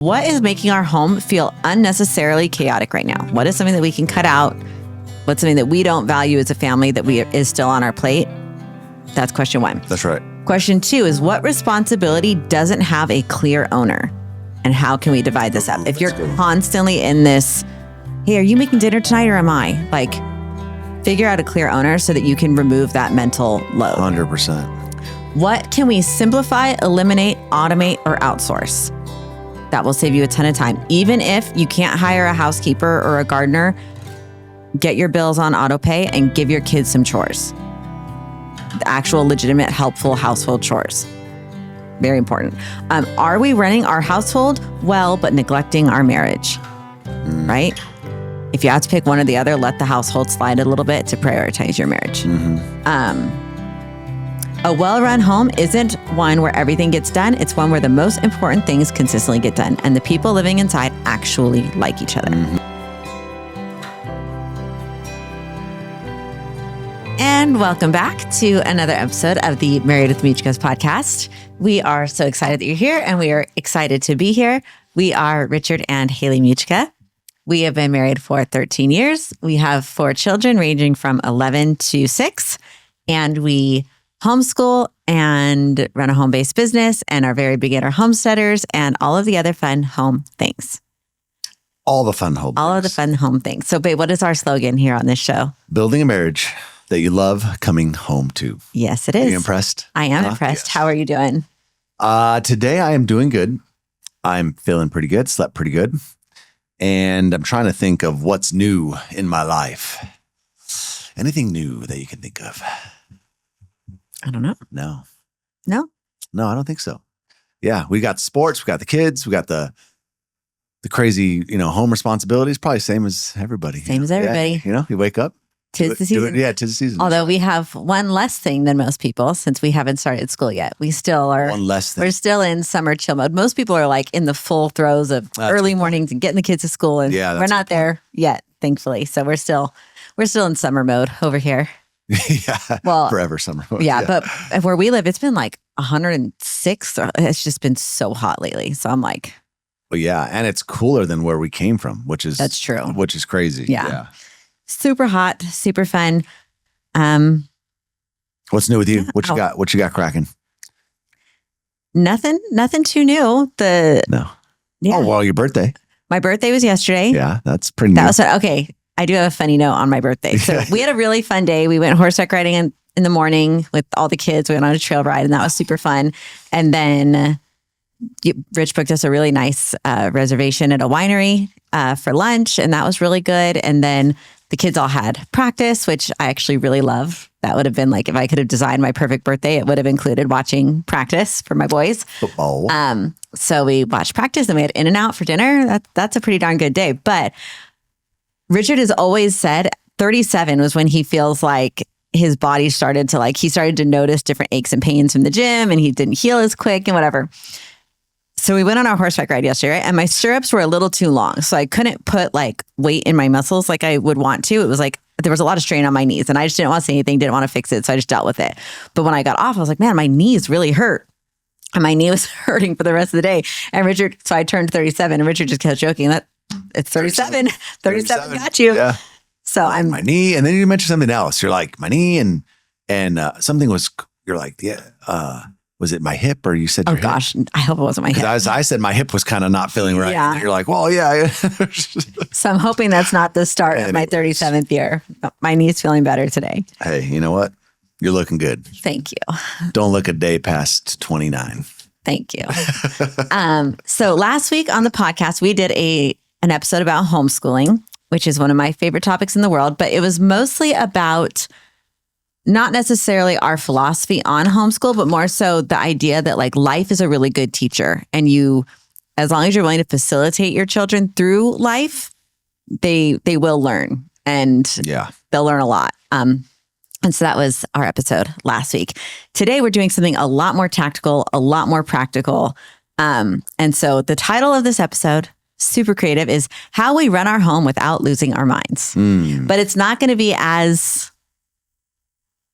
What is making our home feel unnecessarily chaotic right now? What is something that we can cut out? What's something that we don't value as a family that is still on our plate? That's question one. That's right. Question two is, what responsibility doesn't have a clear owner? And how can we divide this up? If you're constantly in this, hey, are you making dinner tonight or am I? Like, figure out a clear owner so that you can remove that mental load. 100%. What can we simplify, eliminate, automate, or outsource? That will save you a ton of time. Even if you can't hire a housekeeper or a gardener, get your bills on auto pay and give your kids some chores. The actual legitimate, helpful household chores. Very important. Are we running our household well, but neglecting our marriage? Right? If you have to pick one or the other, let the household slide a little bit to prioritize your marriage. A well-run home isn't one where everything gets done. It's one where the most important things consistently get done, and the people living inside actually like each other. And welcome back to another episode of the Married with Michka's podcast. We are so excited that you're here, and we are excited to be here. We are Richard and Haley Michka. We have been married for 13 years. We have 4 children ranging from 11 to 6, and we homeschool and run a home-based business and are very beginner homesteaders and all of the other fun home things. All the fun home All of the fun home things. So, babe, what is our slogan here on this show? Building a marriage that you love coming home to. Yes, it is. Are you impressed? I am impressed. Yes. How are you doing? Today I am doing good. I'm feeling pretty good, slept pretty good. And I'm trying to think of what's new in my life. Anything new that you can think of? I don't know. No, I don't think so. Yeah, we got sports, we got the kids, we got the crazy, home responsibilities. Probably same as everybody. Same as everybody. Yeah, you wake up. Tis the season. Yeah, tis the season. Although we have one less thing than most people since we haven't started school yet. We still are. One less thing. We're still in summer chill mode. Most people are like in the full throes of early mornings and getting the kids to school, and we're not there yet, thankfully. So we're still in summer mode over here. Yeah, well, forever summer mode. Yeah, but where we live, it's been like 106. It's just been so hot lately. So I'm like, well, yeah, and it's cooler than where we came from, that's true. Which is crazy. Yeah. Super hot, super fun. What's new with you? What you got cracking? Nothing too new. No. Yeah. Oh, well, your birthday. My birthday was yesterday. Yeah, that's pretty new. Okay. I do have a funny note on my birthday. So we had a really fun day. We went horseback riding in the morning with all the kids. We went on a trail ride, and that was super fun. And then Rich booked us a really nice reservation at a winery for lunch, and that was really good. And then the kids all had practice, which I actually really love. That would have been like, if I could have designed my perfect birthday, it would have included watching practice for my boys. Football. So we watched practice, and we had In-N-Out for dinner. That's a pretty darn good day. But Richard has always said 37 was when he feels like his body started to notice different aches and pains from the gym, and he didn't heal as quick and whatever. So we went on our horseback ride yesterday, right? And my stirrups were a little too long. So I couldn't put like weight in my muscles like I would want to. It was like, there was a lot of strain on my knees, and I just didn't want to say anything, didn't want to fix it. So I just dealt with it. But when I got off, I was like, man, my knees really hurt. And my knee was hurting for the rest of the day. And so I turned 37, and Richard just kept joking that it's 37. 37 got you. Yeah. So I'm my knee. And then you mentioned something else. You're like, my knee and something was, you're like, yeah. Was it my hip, or you said your hip? Gosh, I hope it wasn't my hip. I said my hip was kind of not feeling right. Yeah. And you're like, well, yeah. So I'm hoping that's not the start of my 37th year. My knee's feeling better today. Hey, you know what? You're looking good. Thank you. Don't look a day past 29. Thank you. So last week on the podcast, we did an episode about homeschooling, which is one of my favorite topics in the world, but it was mostly about not necessarily our philosophy on homeschool, but more so the idea that like life is a really good teacher, and as long as you're willing to facilitate your children through life, they will learn, and they'll learn a lot. And so that was our episode last week. Today, we're doing something a lot more tactical, a lot more practical. And so the title of this episode, super creative, is How We Run Our Home Without Losing Our Minds. But it's not going to be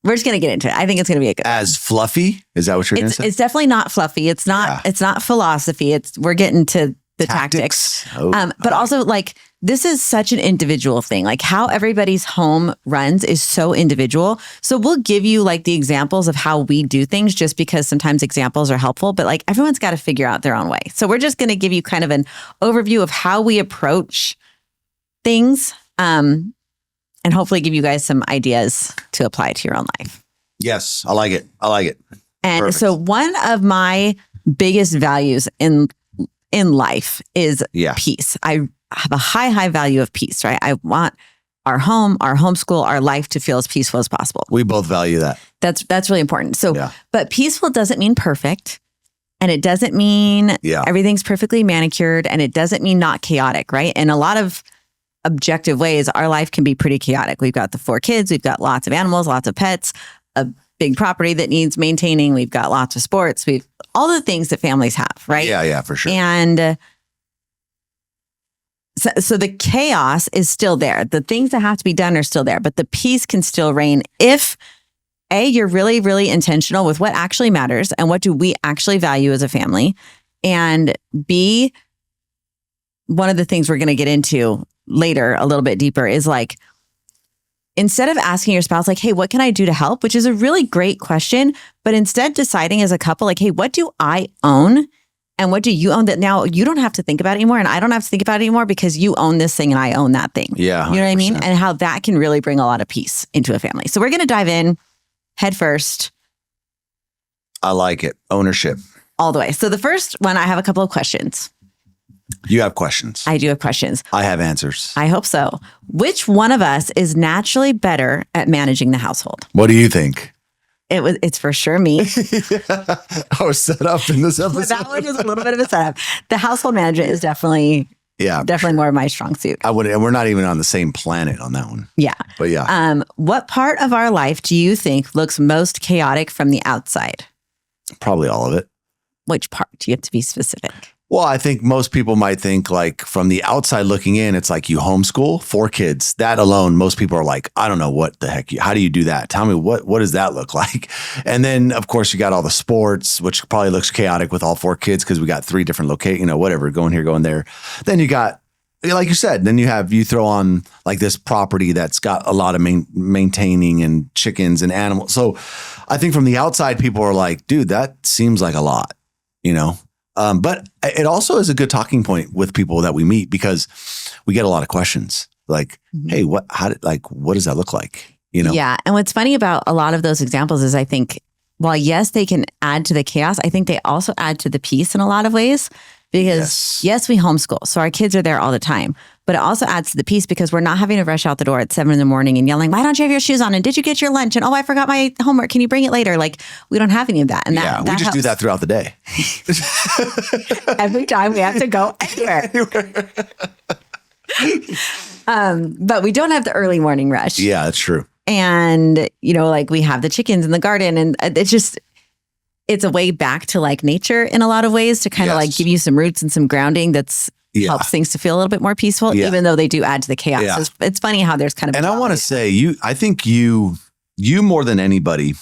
we're just going to get into it. I think it's going to be as fluffy. Is that what you're going to say? It's definitely not fluffy. It's not philosophy. We're getting to the tactics. Oh, But also like, this is such an individual thing. Like how everybody's home runs is so individual. So we'll give you like the examples of how we do things just because sometimes examples are helpful, but like everyone's got to figure out their own way. So we're just going to give you kind of an overview of how we approach things, and hopefully give you guys some ideas to apply to your own life. yes, I like it. I like it. And Perfect. so one of my biggest values in life is peace. I have a high value of peace, right? I want our home, our homeschool, our life to feel as peaceful as possible. We both value that. That's really important. So, but peaceful doesn't mean perfect. And it doesn't mean everything's perfectly manicured. And it doesn't mean not chaotic, right? In a lot of objective ways, our life can be pretty chaotic. We've got the 4 kids. We've got lots of animals, lots of pets, a big property that needs maintaining. We've got lots of sports. We've all the things that families have, right? Yeah, for sure. And so the chaos is still there. The things that have to be done are still there, but the peace can still reign if A, you're really, really intentional with what actually matters and what do we actually value as a family. And B, one of the things we're going to get into later a little bit deeper is like, instead of asking your spouse, like, hey, what can I do to help? Which is a really great question, but instead deciding as a couple, like, hey, what do I own? And what do you own that now you don't have to think about it anymore? And I don't have to think about it anymore because you own this thing and I own that thing. Yeah. 100%. You know what I mean? And how that can really bring a lot of peace into a family. So we're going to dive in head first. I like it. Ownership. All the way. So the first one, I have a couple of questions. You have questions. I do have questions. I have answers. I hope so. Which one of us is naturally better at managing the household? What do you think? It's for sure me. I was set up in this episode. That one was a little bit of a setup. The household management is definitely more of my strong suit. And we're not even on the same planet on that one. Yeah. But yeah. What part of our life do you think looks most chaotic from the outside? Probably all of it. Which part? Do you have to be specific? Well, I think most people might think like from the outside looking in, it's like you homeschool 4 kids. That alone, most people are like, I don't know what the heck. How do you do that? Tell me what does that look like? And then of course you got all the sports, which probably looks chaotic with all 4 kids because we got 3 different locations, whatever, going here, going there. Then you got, like you said, then you throw on like this property that's got a lot of maintaining and chickens and animals. So I think from the outside, people are like, dude, that seems like a lot, But it also is a good talking point with people that we meet because we get a lot of questions like, hey, what does that look like? Yeah. And what's funny about a lot of those examples is I think, while yes, they can add to the chaos, I think they also add to the peace in a lot of ways because yes, we homeschool. So our kids are there all the time, but it also adds to the peace because we're not having to rush out the door at 7 a.m. and yelling, why don't you have your shoes on? And did you get your lunch? And oh, I forgot my homework. Can you bring it later? Like we don't have any of that. And that we just helps. do that throughout the day. Every time we have to go anywhere. But we don't have the early morning rush. Yeah, that's true. And, like we have the chickens in the garden and it's a way back to like nature in a lot of ways to kind of like give you some roots and some grounding that's helps things to feel a little bit more peaceful, even though they do add to the chaos. Yeah. It's funny how there's kind of. And I want to say I think you more than anybody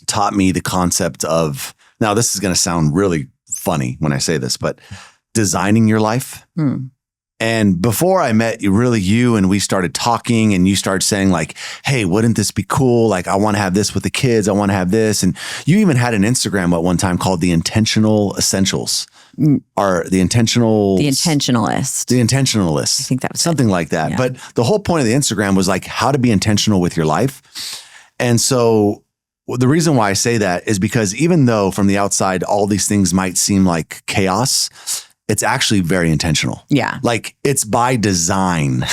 taught me the concept of, now this is going to sound really funny when I say this, but designing your life. And before I met you and we started talking and you started saying like, hey, wouldn't this be cool? Like, I want to have this with the kids. I want to have this. And you even had an Instagram at one time called The Intentional Essentials or The Intentionalist. The Intentionalist. I think that was something like that. Yeah. But the whole point of the Instagram was like how to be intentional with your life. And so the reason why I say that is because even though from the outside, all these things might seem like chaos, it's actually very intentional. Yeah. Like it's by design.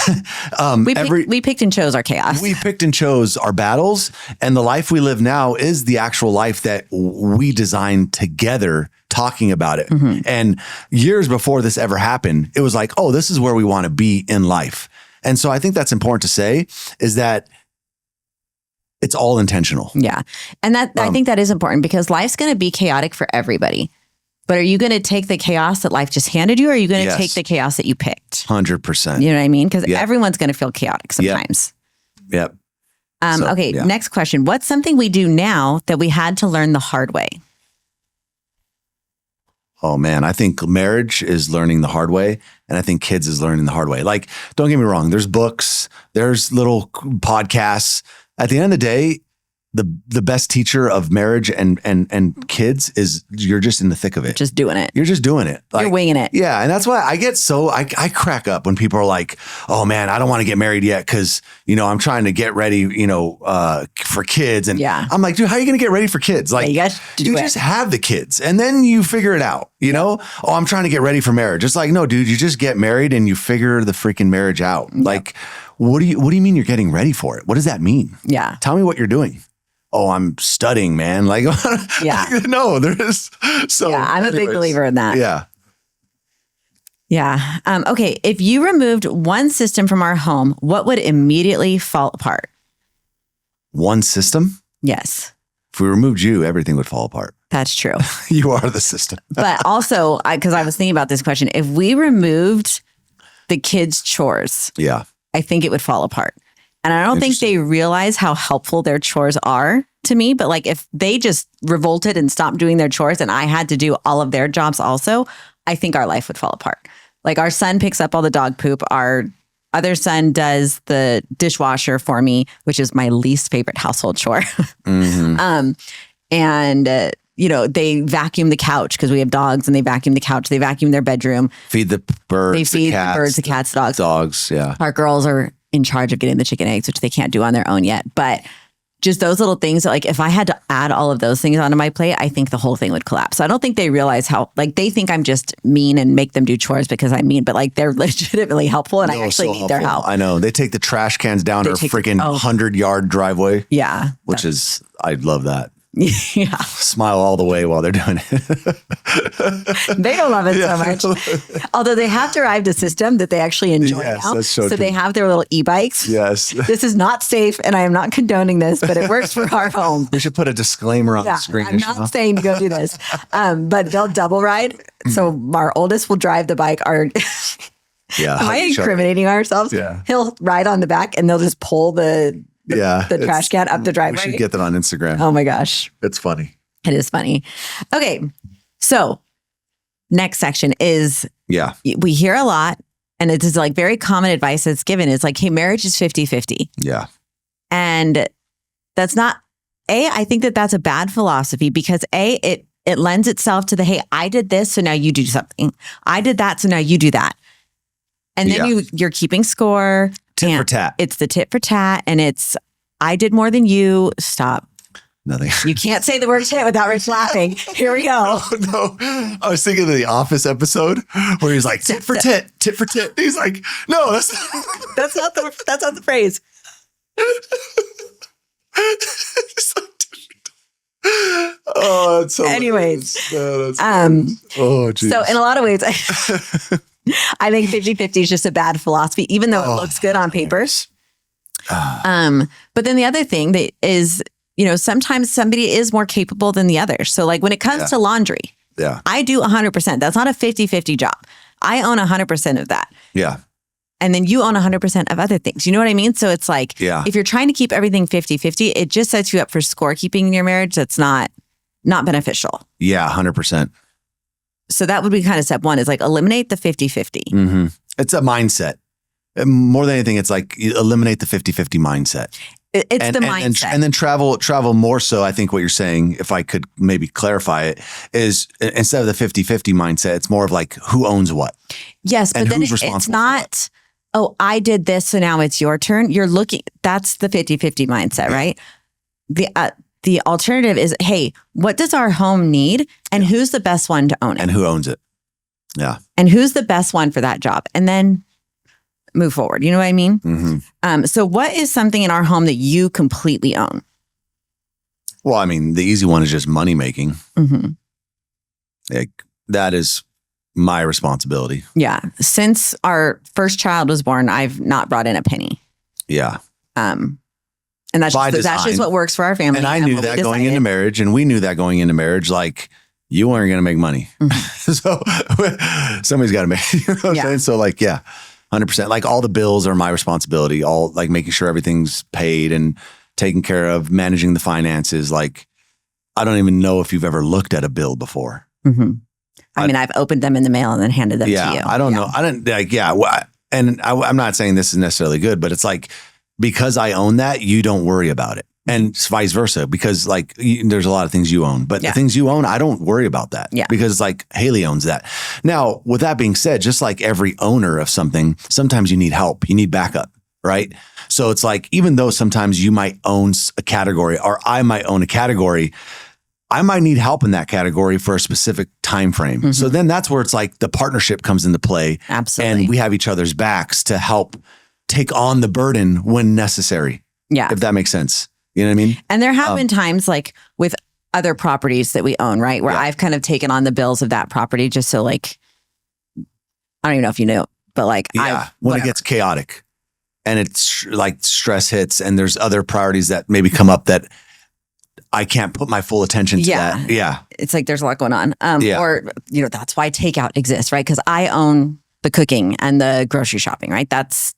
We picked and chose our chaos. We picked and chose our battles. And the life we live now is the actual life that we designed together talking about it. And years before this ever happened, it was like, oh, this is where we want to be in life. And so I think that's important to say is that it's all intentional. Yeah. And that I think that is important because life's going to be chaotic for everybody. But are you going to take the chaos that life just handed you or are you going to take the chaos that you picked? 100%. You know what I mean? Because everyone's going to feel chaotic sometimes. Yep. Next question. What's something we do now that we had to learn the hard way? Oh man, I think marriage is learning the hard way, and I think kids is learning the hard way. Like, don't get me wrong, there's books, there's little podcasts. At the end of the day, the best teacher of marriage and kids is you're just in the thick of it. Just doing it. You're just doing it. You're winging it. Yeah. And that's why I get I crack up when people are like, oh man, I don't want to get married yet because, I'm trying to get ready, for kids. And I'm like, dude, how are you going to get ready for kids? Like, you just have the kids and then you figure it out, Oh, I'm trying to get ready for marriage. It's like, no, dude, you just get married and you figure the freaking marriage out. Yep. Like, what do you mean you're getting ready for it? What does that mean? Yeah. Tell me what you're doing. Oh, I'm studying, man. Like, no, there is. So yeah, I'm a big believer in that. Yeah. Yeah. Okay. If you removed one system from our home, what would immediately fall apart? One system? Yes. If we removed you, everything would fall apart. That's true. You are the system. But also, because I was thinking about this question, if we removed the kids' chores, I think it would fall apart. And I don't think they realize how helpful their chores are to me. But like if they just revolted and stopped doing their chores and I had to do all of their jobs also, I think our life would fall apart. Like our son picks up all the dog poop. Our other son does the dishwasher for me, which is my least favorite household chore. Mm-hmm. They vacuum the couch because we have dogs and they vacuum the couch. They vacuum their bedroom. Feed the birds. They feed the birds, the cats, dogs. Dogs, yeah. Our girls are in charge of getting the chicken eggs, which they can't do on their own yet. But just those little things, like if I had to add all of those things onto my plate, I think the whole thing would collapse. So I don't think they realize how, like they think I'm just mean and make them do chores because I'm mean, but like they're legitimately helpful and I actually need their help. I know. They take the trash cans down our freaking 100-yard driveway. Yeah. Which is, I love that. Yeah. Smile all the way while they're doing it. They don't love it so much. Although they have derived a system that they actually enjoy now. That's so true. They have their little e-bikes. Yes. This is not safe and I am not condoning this, but it works for our home. We should put a disclaimer on the screen. I'm not saying to go do this. But they'll double ride. So our oldest will drive the bike. Am I incriminating ourselves? Yeah. He'll ride on the back and they'll just pull the trash can up the driveway. We should get that on Instagram. Oh my gosh. It's funny. It is funny. Okay. So next section is, we hear a lot and it is like very common advice that's given is like, hey, marriage is 50-50. Yeah. And that's not, I think that that's a bad philosophy because it lends itself to the, hey, I did this, so now you do something. I did that, so now you do that. And then you're keeping score. Tit for tat. It's the tit for tat. And it's, I did more than you. Stop. Nothing. You can't say the word tit without Rich laughing. Here we go. Oh, no. I was thinking of the Office episode where he's like, tit for tit, tit for tit. He's like, no, that's not the phrase. Oh, it's so anyways. Oh, geez. So in a lot of ways, I think 50-50 is just a bad philosophy, even though it looks good on paper. But then the other thing that is, sometimes somebody is more capable than the other. So like when it comes to laundry, I do 100%. That's not a 50-50 job. I own 100% of that. Yeah. And then you own 100% of other things. You know what I mean? So it's like, if you're trying to keep everything 50-50, it just sets you up for scorekeeping in your marriage. That's not beneficial. Yeah, 100%. So that would be kind of step one is like eliminate the 50-50. Mm-hmm. It's a mindset. More than anything, it's like eliminate the 50-50 mindset. It's the mindset. And then travel more so, I think what you're saying, if I could maybe clarify it, is instead of the 50-50 mindset, it's more of like who owns what. Yes, but then it's not, oh, I did this, so now it's your turn. You're looking, that's the 50-50 mindset, right? The alternative is, hey, what does our home need? And who's the best one to own it? And who owns it? Yeah. And who's the best one for that job? And then move forward. You know what I mean? Mm-hmm. So what is something in our home that you completely own? Well, I mean, the easy one is just money making. Mm-hmm. Like, that is my responsibility. Yeah. Since our first child was born, I've not brought in a penny. Yeah. And that's just what works for our family. And I knew that going into marriage, and we knew that going into marriage, like you weren't going to make money. Mm-hmm. So somebody's got to make, you know what I'm saying? So like, 100%. Like all the bills are my responsibility, all like making sure everything's paid and taken care of, managing the finances. Like, I don't even know if you've ever looked at a bill before. Mm-hmm. I mean, I've opened them in the mail and then handed them to you. I don't know. I don't like, I'm not saying this is necessarily good, but it's like, because I own that, you don't worry about it. And vice versa, because like there's a lot of things you own, but the things you own, I don't worry about that because like Haley owns that. Now, with that being said, just like every owner of something, sometimes you need help, you need backup, right? So it's like, even though sometimes you might own a category or I might own a category, I might need help in that category for a specific time frame. Mm-hmm. So then that's where it's like the partnership comes into play. Absolutely. And we have each other's backs to help take on the burden when necessary. Yeah. If that makes sense. You know what I mean? And there have been times like with other properties that we own, right? Where I've kind of taken on the bills of that property just so like, I don't even know if you know, but like, when it gets chaotic and it's like stress hits and there's other priorities that maybe come up that I can't put my full attention to that. Yeah. It's like, there's a lot going on. Or, that's why takeout exists, right? Because I own the cooking and the grocery shopping, right? That's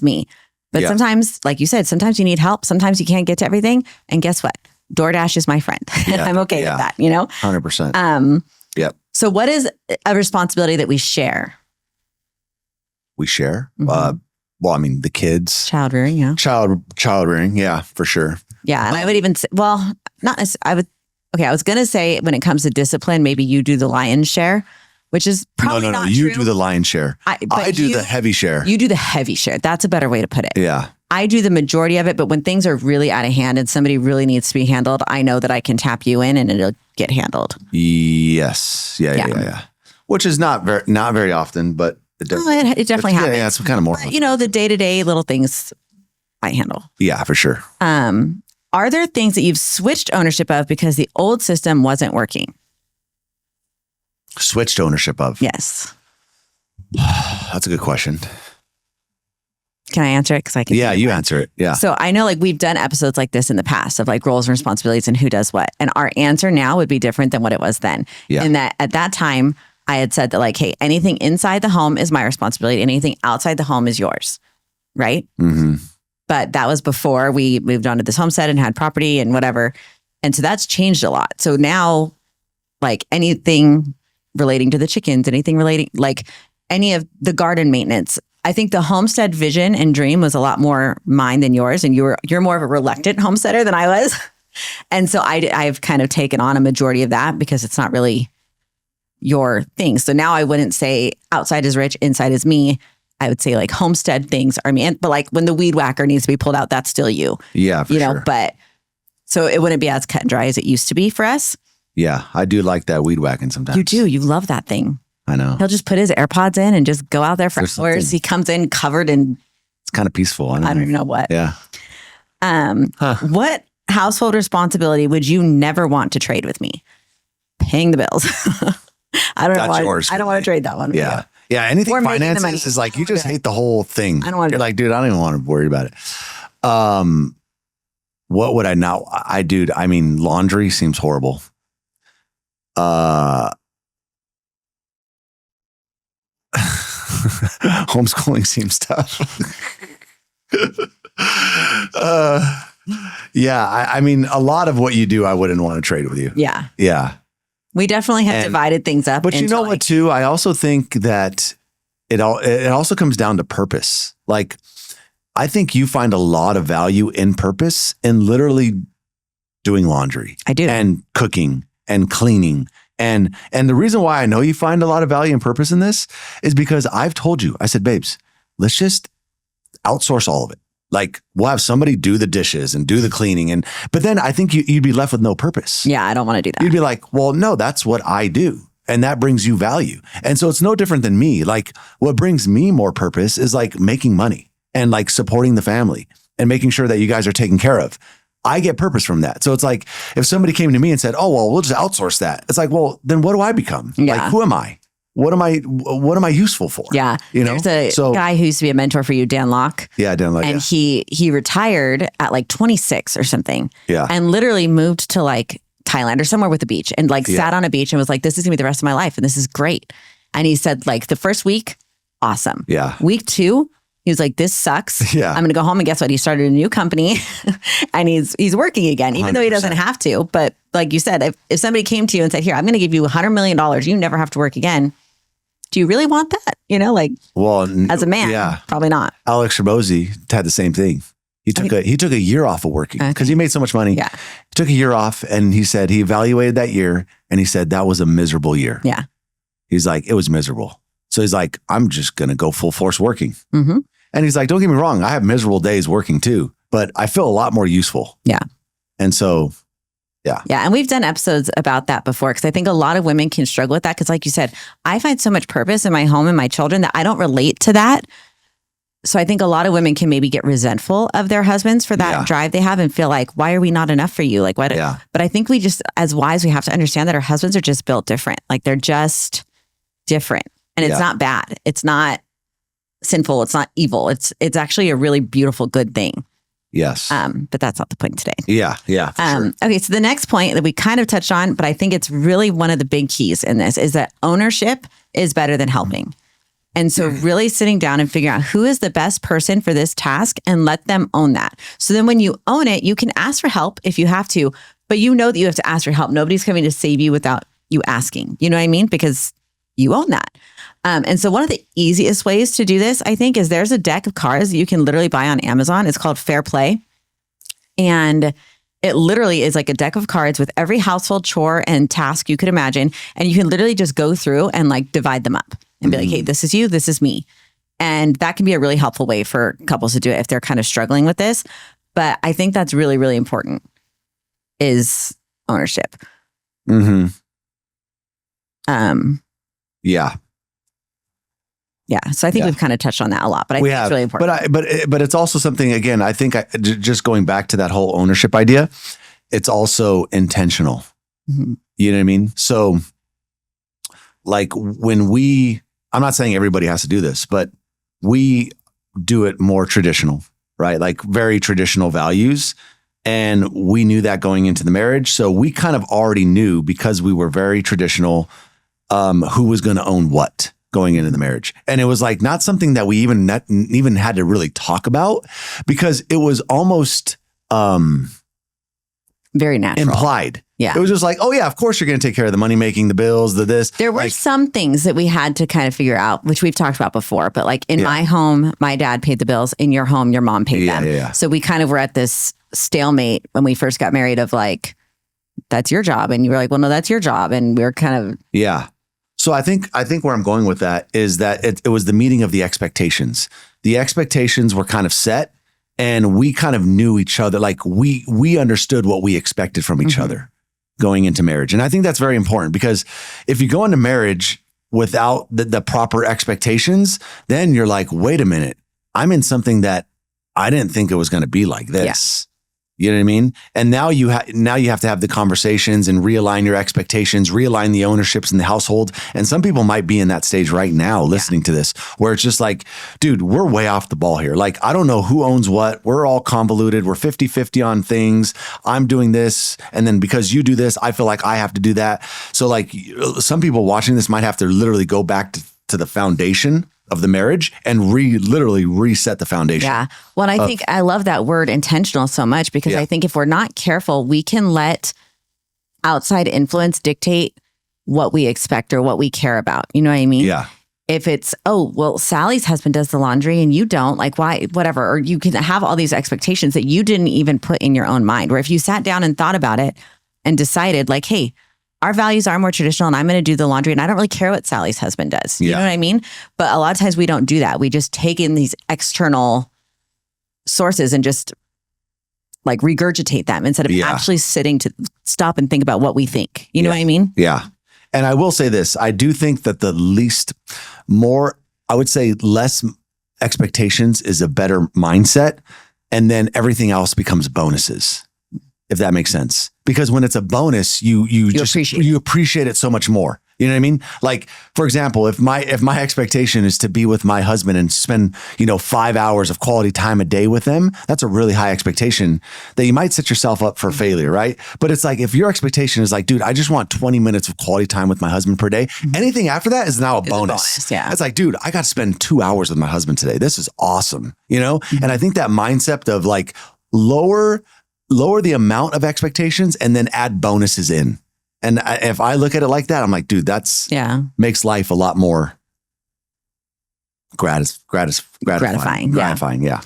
me. But sometimes, like you said, sometimes you need help. Sometimes you can't get to everything. And guess what? DoorDash is my friend. And I'm okay with that, 100%. Yep. So what is a responsibility that we share? We share? Mm-hmm. Well, I mean, the kids. Child rearing, yeah. Child rearing, yeah, for sure. Yeah. And I would even say, well, not necessarily, I was going to say when it comes to discipline, maybe you do the lion's share, which is probably not you true. do the lion's share. I do the heavy share. You do the heavy share. That's a better way to put it. Yeah. I do the majority of it, but when things are really out of hand and somebody really needs to be handled, I know that I can tap you in and it'll get handled. Yes. Yeah. Which is not very often, but it definitely happens. Yeah, it's kind of more. But, the day-to-day little things I handle. Yeah, for sure. Are there things that you've switched ownership of because the old system wasn't working? Switched ownership of? Yes. That's a good question. Can I answer it? Because I can. Yeah, you answer it. Yeah. So I know like we've done episodes like this in the past of like roles and responsibilities and who does what. And our answer now would be different than what it was then. Yeah. And that at that time, I had said that like, hey, anything inside the home is my responsibility. Anything outside the home is yours. Right? Mm-hmm. But that was before we moved on to this homestead and had property and whatever. And so that's changed a lot. So now like anything relating to the chickens, anything relating, like any of the garden maintenance. I think the homestead vision and dream was a lot more mine than yours. And you're more of a reluctant homesteader than I was. And so I've kind of taken on a majority of that because it's not really your thing. So now I wouldn't say outside is rich, inside is me. I would say like homestead things are me. But like when the weed whacker needs to be pulled out, that's still you. Yeah, for sure. But so it wouldn't be as cut and dry as it used to be for us. Yeah, I do like that weed whacking sometimes. You do. You love that thing. I know. He'll just put his AirPods in and just go out there for hours. He comes in covered in... It's kind of peaceful. I don't even know what. Yeah. What household responsibility would you never want to trade with me? Paying the bills. I don't want to trade that one. Yeah. Yeah. Anything finances is like, you just hate the whole thing. I don't want to. You're like, dude, I don't even want to worry about it. What would I not? I mean, laundry seems horrible. Homeschooling seems tough. I mean, a lot of what you do, I wouldn't want to trade with you. Yeah. Yeah. We definitely have divided things up. But you know what, too? I also think that it also comes down to purpose. Like, I think you find a lot of value in purpose in literally doing laundry. I do. And cooking and cleaning. And the reason why I know you find a lot of value and purpose in this is because I've told you, I said, babes, let's just outsource all of it. Like, we'll have somebody do the dishes and do the cleaning. But then I think you'd be left with no purpose. Yeah, I don't want to do that. You'd be like, well, no, that's what I do. And that brings you value. And so it's no different than me. Like, what brings me more purpose is like making money and like supporting the family and making sure that you guys are taken care of. I get purpose from that. So it's like, if somebody came to me and said, oh, well, we'll just outsource that. It's like, well, then what do I become? Yeah. Like, who am I? What am I useful for? Yeah. There's a guy who used to be a mentor for you, Dan Locke. Yeah, Dan Locke. And he retired at like 26 or something. Yeah. And literally moved to like Thailand or somewhere with a beach and like sat on a beach and was like, this is gonna be the rest of my life and this is great. And he said like the first week, awesome. Yeah. Week 2, He was like, this sucks. Yeah. I'm going to go home. And guess what? He started a new company and he's working again, even though he doesn't have to. But like you said, if somebody came to you and said, here, I'm going to give you $100 million, you never have to work again. Do you really want that? As a man, probably not. Alex Ramosi had the same thing. He took a year off of working because he made so much money. Yeah. He took a year off and he said he evaluated that year and he said that was a miserable year. Yeah. He's like, it was miserable. So he's like, I'm just going to go full force working. Mm-hmm. And he's like, don't get me wrong. I have miserable days working too, but I feel a lot more useful. Yeah. And so, yeah. Yeah. And we've done episodes about that before because I think a lot of women can struggle with that. Because like you said, I find so much purpose in my home and my children that I don't relate to that. So I think a lot of women can maybe get resentful of their husbands for that drive they have and feel like, why are we not enough for you? Like, what? Yeah. But I think we just, as wives, we have to understand that our husbands are just built different. Like they're just different. And it's not bad. It's not sinful. It's not evil. It's actually a really beautiful, good thing. Yes. But that's not the point today. Yeah. Yeah. Sure. Okay. So the next point that we kind of touched on, but I think it's really one of the big keys in this is that ownership is better than helping. And so really sitting down and figuring out who is the best person for this task and let them own that. So then when you own it, you can ask for help if you have to, but you know that you have to ask for help. Nobody's coming to save you without you asking. You know what I mean? Because you own that. And so one of the easiest ways to do this, I think, is there's a deck of cards that you can literally buy on Amazon. It's called Fair Play. And it literally is like a deck of cards with every household chore and task you could imagine. And you can literally just go through and like divide them up and be like, hey, this is you, this is me. And that can be a really helpful way for couples to do it if they're kind of struggling with this. But I think that's really, really important is ownership. Mm-hmm. Yeah. Yeah. So I think we've kind of touched on that a lot, but I think it's really important. But it's also something, again, I think just going back to that whole ownership idea, it's also intentional. Mm-hmm. You know what I mean? So like I'm not saying everybody has to do this, but we do it more traditional, right? Like very traditional values. And we knew that going into the marriage. So we kind of already knew because we were very traditional, who was going to own what going into the marriage. And it was like not something that we even had to really talk about because it was almost very natural. Implied. Yeah. It was just like, oh yeah, of course you're going to take care of the money making, the bills, the this. There were some things that we had to kind of figure out, which we've talked about before, but like in my home, my dad paid the bills. In your home, your mom paid them. Yeah. So we kind of were at this stalemate when we first got married of like, that's your job. And you were like, well, no, that's your job. And we were kind of. Yeah. So I think where I'm going with that is that it was the meeting of the expectations. The expectations were kind of set and we kind of knew each other. Like we understood what we expected from each other going into marriage. And I think that's very important because if you go into marriage without the proper expectations, then you're like, wait a minute, I'm in something that I didn't think it was going to be like this. You know what I mean? And now you have to have the conversations and realign your expectations, realign the ownerships in the household. And some people might be in that stage right now listening to this, where it's just like, dude, we're way off the ball here. Like, I don't know who owns what. We're all convoluted. We're 50-50 on things. I'm doing this. And then because you do this, I feel like I have to do that. So like some people watching this might have to literally go back to the foundation of the marriage and literally reset the foundation. Yeah. Well, I think I love that word intentional so much because I think if we're not careful, we can let outside influence dictate what we expect or what we care about. You know what I mean? Yeah. If it's, oh, well, Sally's husband does the laundry and you don't, like why, whatever. Or you can have all these expectations that you didn't even put in your own mind. Where if you sat down and thought about it and decided like, hey, our values are more traditional and I'm going to do the laundry and I don't really care what Sally's husband does. You know what I mean? But a lot of times we don't do that. We just take in these external sources and just like regurgitate them instead of actually sitting to stop and think about what we think. You know what I mean? Yeah. And I will say this, I do think that I would say less expectations is a better mindset. And then everything else becomes bonuses. If that makes sense. Because when it's a bonus, you appreciate it so much more. You know what I mean? Like, for example, if my expectation is to be with my husband and spend, 5 hours of quality time a day with them, that's a really high expectation that you might set yourself up for failure, right? But it's like, if your expectation is like, dude, I just want 20 minutes of quality time with my husband per day, anything after that is now a bonus. Yeah. It's like, dude, I got to spend 2 hours with my husband today. This is awesome, And I think that mindset of like lower the amount of expectations and then add bonuses in. And if I look at it like that, I'm like, dude, makes life a lot more gratifying. Yeah.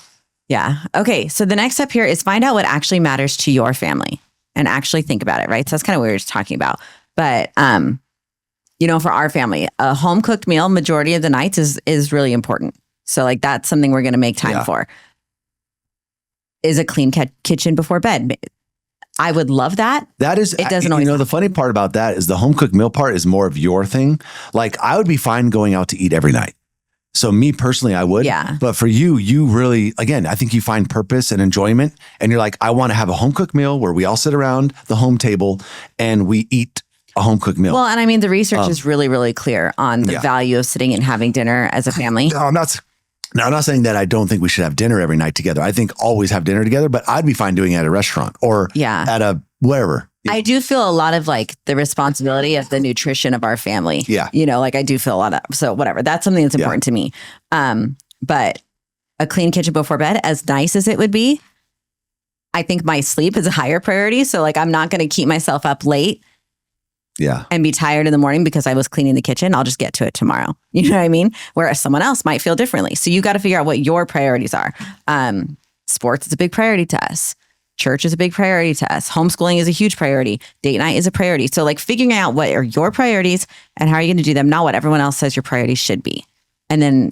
Yeah. Okay. So the next step here is find out what actually matters to your family and actually think about it, right? So that's kind of what we were just talking about. But, for our family, a home cooked meal majority of the nights is really important. So like that's something we're going to make time for. Is a clean kitchen before bed. I would love that. That is, it doesn't always the funny part about that is the home cooked meal part is more of your thing. Like I would be fine going out to eat every night. So me personally, I would. Yeah. But for you really, again, I think you find purpose and enjoyment and you're like, I want to have a home cooked meal where we all sit around the home table and we eat a home cooked meal. Well, and I mean, the research is really, really clear on the value of sitting and having dinner as a family. No, I'm not saying that I don't think we should have dinner every night together. I think always have dinner together, but I'd be fine doing it at a restaurant or at a wherever. I do feel a lot of like the responsibility of the nutrition of our family. Yeah. Like I do feel a lot of, so whatever, that's something that's important to me. But a clean kitchen before bed, as nice as it would be, I think my sleep is a higher priority. So like, I'm not going to keep myself up late. Yeah. And be tired in the morning because I was cleaning the kitchen. I'll just get to it tomorrow. You know what I mean? Whereas someone else might feel differently. So you got to figure out what your priorities are. Sports is a big priority to us. Church is a big priority to us. Homeschooling is a huge priority. Date night is a priority. So like figuring out what are your priorities and how are you going to do them, not what everyone else says your priorities should be. And then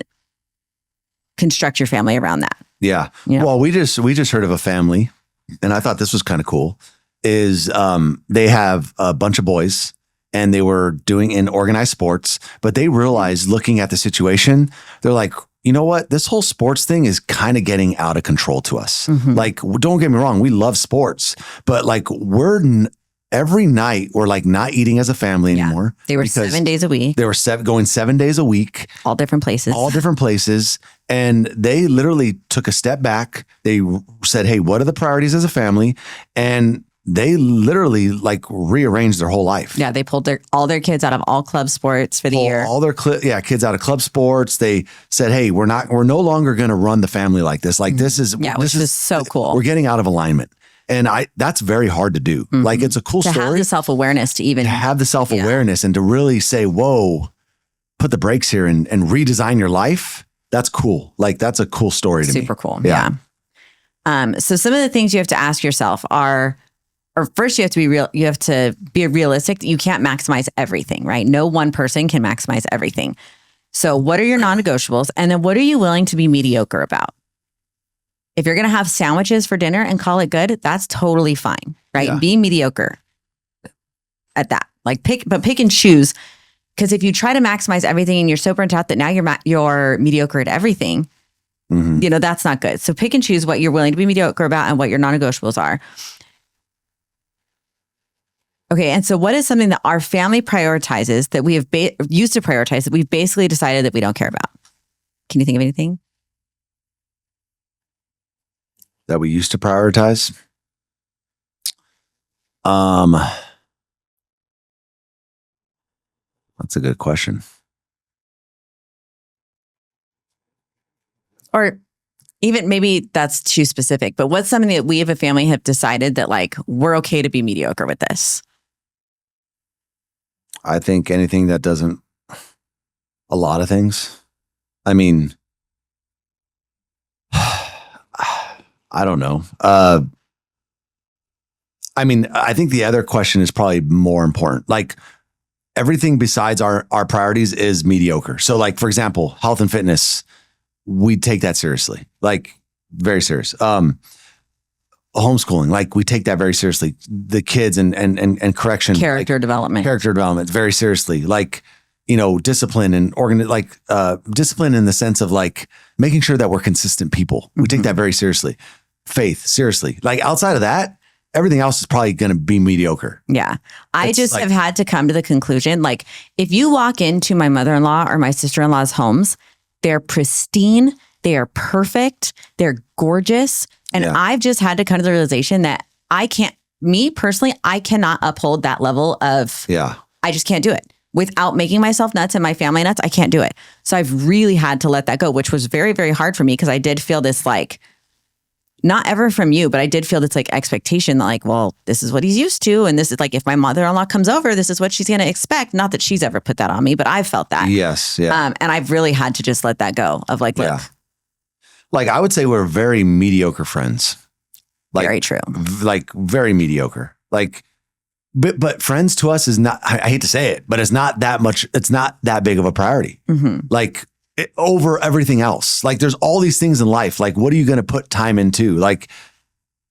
construct your family around that. Yeah. Well, we just heard of a family and I thought this was kind of cool. They have a bunch of boys and they were doing in organized sports, but they realized looking at the situation, they're like, you know what? This whole sports thing is kind of getting out of control to us. Mm-hmm. Like, don't get me wrong. We love sports, but like every night we're like not eating as a family anymore. They were 7 days a week. They were going 7 days a week. All different places. And they literally took a step back. They said, hey, what are the priorities as a family? And they literally like rearranged their whole life. Yeah, they pulled all their kids out of all club sports for the year. All their kids out of club sports. They said, "Hey, we're no longer going to run the family like this. Like this is which is so cool. We're getting out of alignment." And that's very hard to do. Mm-hmm. Like it's a cool story. To have the self-awareness to have the self-awareness and to really say, "Whoa, put the brakes here and redesign your life." That's cool. Like that's a cool story to me. Super cool. Yeah. So some of the things you have to ask yourself are, or first you have to be real. You have to be realistic. You can't maximize everything, right? No one person can maximize everything. So what are your non-negotiables? And then what are you willing to be mediocre about? If you're going to have sandwiches for dinner and call it good, that's totally fine, right? Yeah. Be mediocre at that. Like pick and choose. Because if you try to maximize everything and you're so burnt out that now you're mediocre at everything, mm-hmm. That's not good. So pick and choose what you're willing to be mediocre about and what your non-negotiables are. Okay, and so what is something that our family prioritizes that we have used to prioritize that we've basically decided that we don't care about? Can you think of anything? That we used to prioritize? That's a good question. Or even maybe that's too specific, but what's something that we as a family have decided that like, we're okay to be mediocre with this? I think anything that doesn't, a lot of things. I mean, I don't know. I mean, I think the other question is probably more important. Like everything besides our priorities is mediocre. So like, for example, health and fitness, we take that seriously, like very serious. Homeschooling, like we take that very seriously. The kids and correction, character development, very seriously. Like, discipline and discipline in the sense of like making sure that we're consistent people. We take that very seriously. Faith, seriously. Like outside of that, everything else is probably going to be mediocre. Yeah. I It's just like- have had to come to the conclusion, like if you walk into my mother-in-law or my sister-in-law's homes, they're pristine, they are perfect, they're gorgeous. And Yeah. I've just had to come to the realization that me personally, I cannot uphold that level of, Yeah. I just can't do it without making myself nuts and my family nuts. I can't do it. So I've really had to let that go, which was very, very hard for me because I did feel this like, not ever from you, but I did feel this like expectation that like, well, this is what he's used to. And this is like, if my mother-in-law comes over, this is what she's going to expect. Not that she's ever put that on me, but I've felt that. Yes. Yeah. And I've really had to just let that go of like, look, Yeah. Like I would say we're very mediocre friends. Like, very true. like very mediocre. Like, but friends to us is not, I hate to say it, but it's not that much. It's not that big of a priority. Mm-hmm. Like over everything else. Like there's all these things in life. Like, what are you going to put time into? Like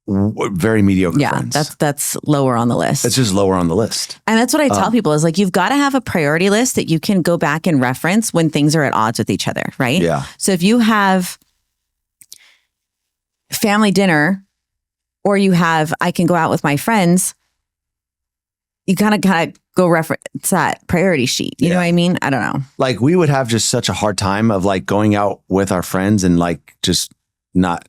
very mediocre Yeah, friends. that's lower on the list. It's just lower on the list. And that's what I tell people is like, you've got to have a priority list that you can go back and reference when things are at odds with each other. Right. Yeah. So if you have family dinner or you have, I can go out with my friends, you kind of go reference that priority sheet. You know what I mean? I don't know. Like we would have just such a hard time of like going out with our friends and like just not.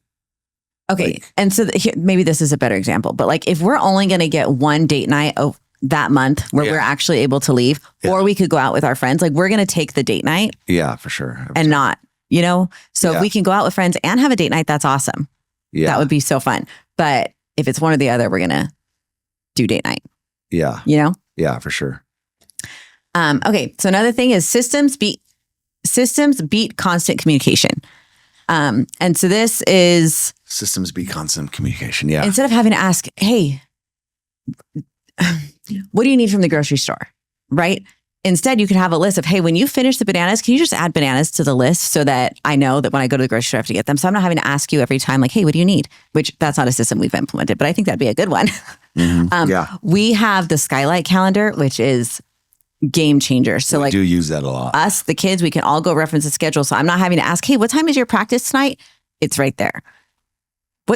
Okay. Like, and so maybe this is a better example, but like if we're only going to get one date night that month where we're actually able to leave, or we could go out with our friends, like we're going to take the date night. Yeah, for sure. And not, you know, so if we can go out with friends and have a date night, that's awesome. Yeah. That would be so fun. But if it's one or the other, we're going to do date night. Yeah. You know? Yeah, for sure. Okay. So another thing is systems beat constant communication. And so this is Systems be constant communication. Yeah. instead of having to ask, hey, what do you need from the grocery store? Right? Instead, you can have a list of, hey, when you finish the bananas, can you just add bananas to the list so that I know that when I go to the grocery store, I have to get them. So I'm not having to ask you every time, like, hey, what do you need? Which that's not a system we've implemented, but I think that'd be a good one. Yeah. We have the Skylight calendar, which is game changer. So We like do use that a lot. us, the kids, we can all go reference the schedule. So I'm not having to ask, hey, what time is your practice tonight? It's right there.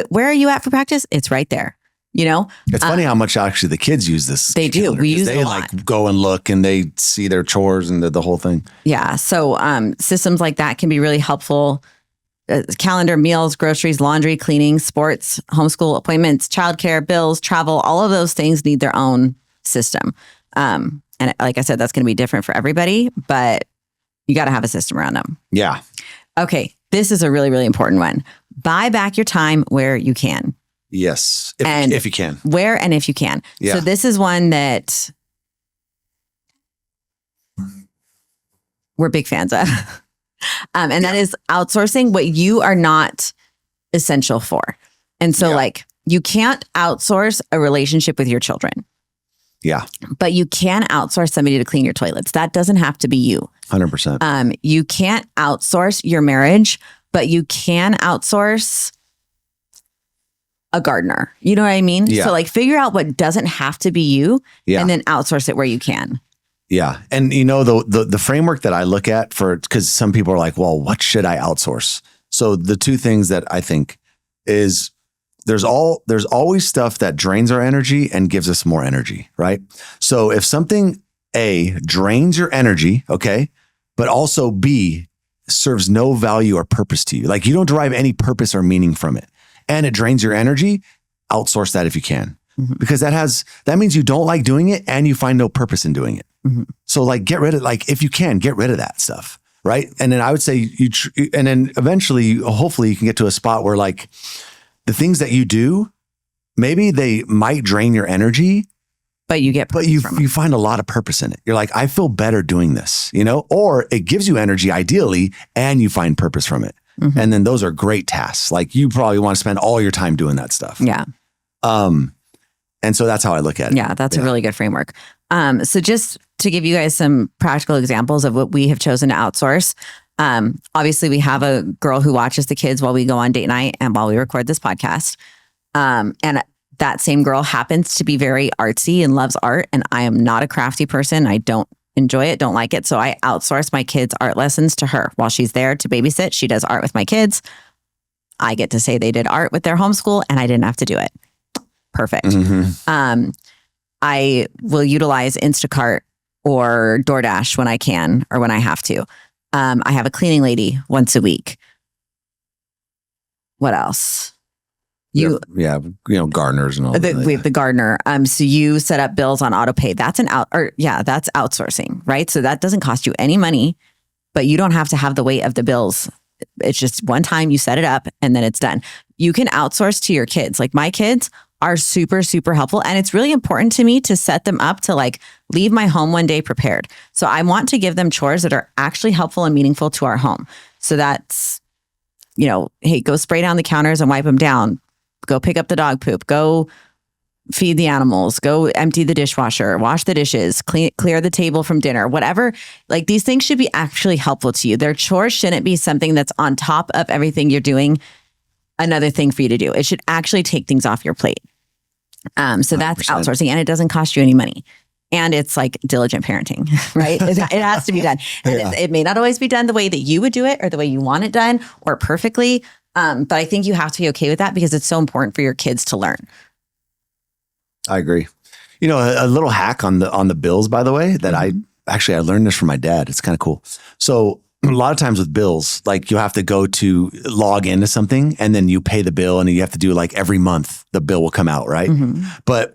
Where are you at for practice? It's right there. You know, It's funny how much actually the kids use this. They do. calendar, We 'cause use it they a like lot. go and look and they see their chores and the whole thing. yeah. So systems like that can be really helpful. Calendar, meals, groceries, laundry, cleaning, sports, homeschool appointments, childcare, bills, travel, all of those things need their own system. And like I said, that's going to be different for everybody, but you got to have a system around them. Yeah. Okay. This is a really, really important one. Buy back your time where you can. Yes. And- If you can. Where and if you can. Yeah. So this is one that we're big fans of. And that is outsourcing what you are not essential for. And so like you can't outsource a relationship with your children, Yeah. but you can outsource somebody to clean your toilets. That doesn't have to be you. 100%. You can't outsource your marriage, but you can outsource a gardener. You know what I mean? Yeah. So like figure out what doesn't have to be you Yeah. and then outsource it where you can. Yeah. And you know, the framework that I look at because some people are like, well, what should I outsource? So the two things that I think is there's always stuff that drains our energy and gives us more energy, right? So if something A drains your energy, okay, but also B serves no value or purpose to you, like you don't derive any purpose or meaning from it, and it drains your energy, outsource that if you can. Mm-hmm. Because that means you don't like doing it and you find no purpose in doing it. Mm-hmm. So like get rid of, like if you can, get rid of that stuff, right? And then I would say and then eventually, hopefully you can get to a spot where like the things that you do, maybe they might drain your energy, But you get but purpose from it. you find a lot of purpose in it. You're like, I feel better doing this, you know, or it gives you energy ideally and you find purpose from it. Mhm. And then those are great tasks. Like you probably want to spend all your time doing that stuff. Yeah. And so that's how I look at it. Yeah, that's a really good framework. So just to give you guys some practical examples of what we have chosen to outsource. Obviously, we have a girl who watches the kids while we go on date night and while we record this podcast. And that same girl happens to be very artsy and loves art. And I am not a crafty person. I don't enjoy it, don't like it. So I outsource my kids' art lessons to her while she's there to babysit. She does art with my kids. I get to say they did art with their homeschool and I didn't have to do it. perfect. Mhm. I will utilize Instacart or DoorDash when I can or when I have to. I have a cleaning lady once a week. What else? Gardeners and all that. We have the gardener. So you set up bills on autopay. That's that's outsourcing, right? So that doesn't cost you any money, but you don't have to have the weight of the bills. It's just one time you set it up and then it's done. You can outsource to your kids. Like my kids are super, super helpful. And it's really important to me to set them up to like leave my home one day prepared. So I want to give them chores that are actually helpful and meaningful to our home. So that's, hey, go spray down the counters and wipe them down. Go pick up the dog poop. Go feed the animals. Go empty the dishwasher. Wash the dishes. Clear the table from dinner. Whatever. Like these things should be actually helpful to you. Their chores shouldn't be something that's on top of everything you're doing. Another thing for you to do. It should actually take things off your plate. So that's 100%. outsourcing, and it doesn't cost you any money. And it's like diligent parenting, right? It has to be done. And it may not always be done the way that you would do it or the way you want it done or perfectly. But I think you have to be okay with that because it's so important for your kids to learn. I agree. A little hack on the bills, by the way, that I learned this from my dad. It's kind of cool. So a lot of times with bills, like you have to go to log into something and then you pay the bill and you have to do like every month the bill will come out, right? But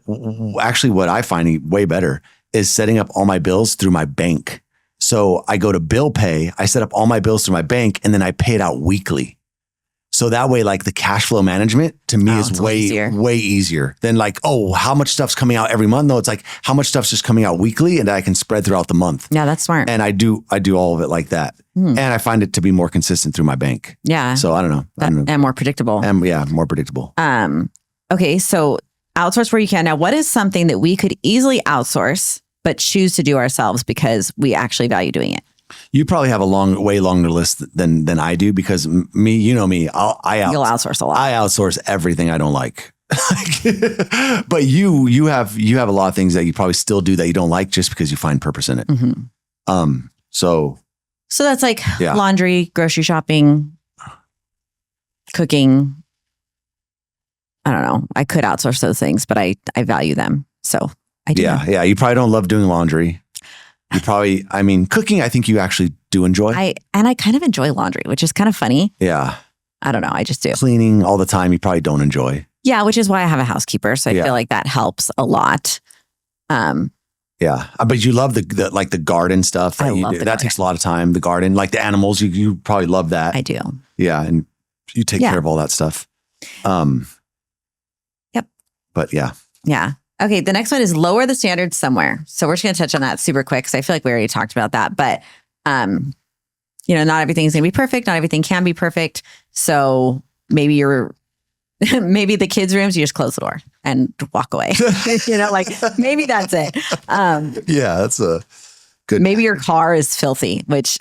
actually what I find way better is setting up all my bills through my bank. So I go to bill pay, I set up all my bills through my bank and then I pay it out weekly. So that way, like the cash flow management to me is way easier than like, how much stuff's coming out every month? No, it's like how much stuff's just coming out weekly and I can spread throughout the month. Yeah, that's smart. And I do all of it like that. And I find it to be more consistent through my bank. Yeah. So I don't know. And more predictable. More predictable. Okay. So outsource where you can. Now, what is something that we could easily outsource, but choose to do ourselves because we actually value doing it? You probably have a way longer list than I do because me, you'll outsource a lot. I outsource everything I don't like. But you have a lot of things that you probably still do that you don't like just because you find purpose in it. So that's like laundry, grocery shopping, cooking. I don't know. I could outsource those things, but I value them. So I do. Yeah. You probably don't love doing laundry. You probably, cooking, I think you actually do enjoy. I kind of enjoy laundry, which is kind of funny. Yeah. I don't know. I just do. Cleaning all the time, you probably don't enjoy. Yeah, which is why I have a housekeeper. So I feel like that helps a lot. Yeah. But you love the garden stuff. That takes a lot of time. The garden, like the animals, you probably love that. I do. Yeah. And you take care of all that stuff. Yep. But yeah. Yeah. Okay, the next one is lower the standards somewhere. So we're just going to touch on that super quick because I feel like we already talked about that. But, not everything is going to be perfect. Not everything can be perfect. So maybe maybe the kids' rooms, you just close the door and walk away. Maybe that's it. That's a good. Maybe your car is filthy, which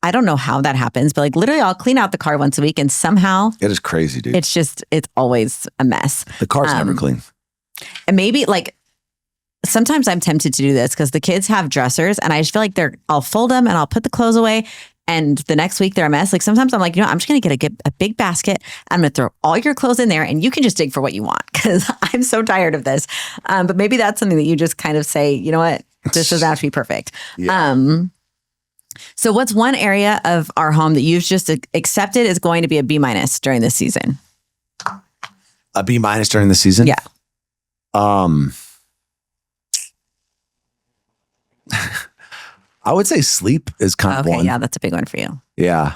I don't know how that happens. But like literally I'll clean out the car once a week and somehow. It is crazy, dude. It's always a mess. The car's never clean. And maybe like sometimes I'm tempted to do this because the kids have dressers and I just feel like I'll fold them and I'll put the clothes away and the next week they're a mess. Like sometimes I'm like, I'm just going to get a big basket. I'm going to throw all your clothes in there and you can just dig for what you want because I'm so tired of this. But maybe that's something that you just kind of say, you know what, this doesn't have to be perfect. Yeah. So what's one area of our home that you've just accepted is going to be a B- during this season? A B- during the season? Yeah. I would say sleep is kind of one. Yeah, that's a big one for you. Yeah.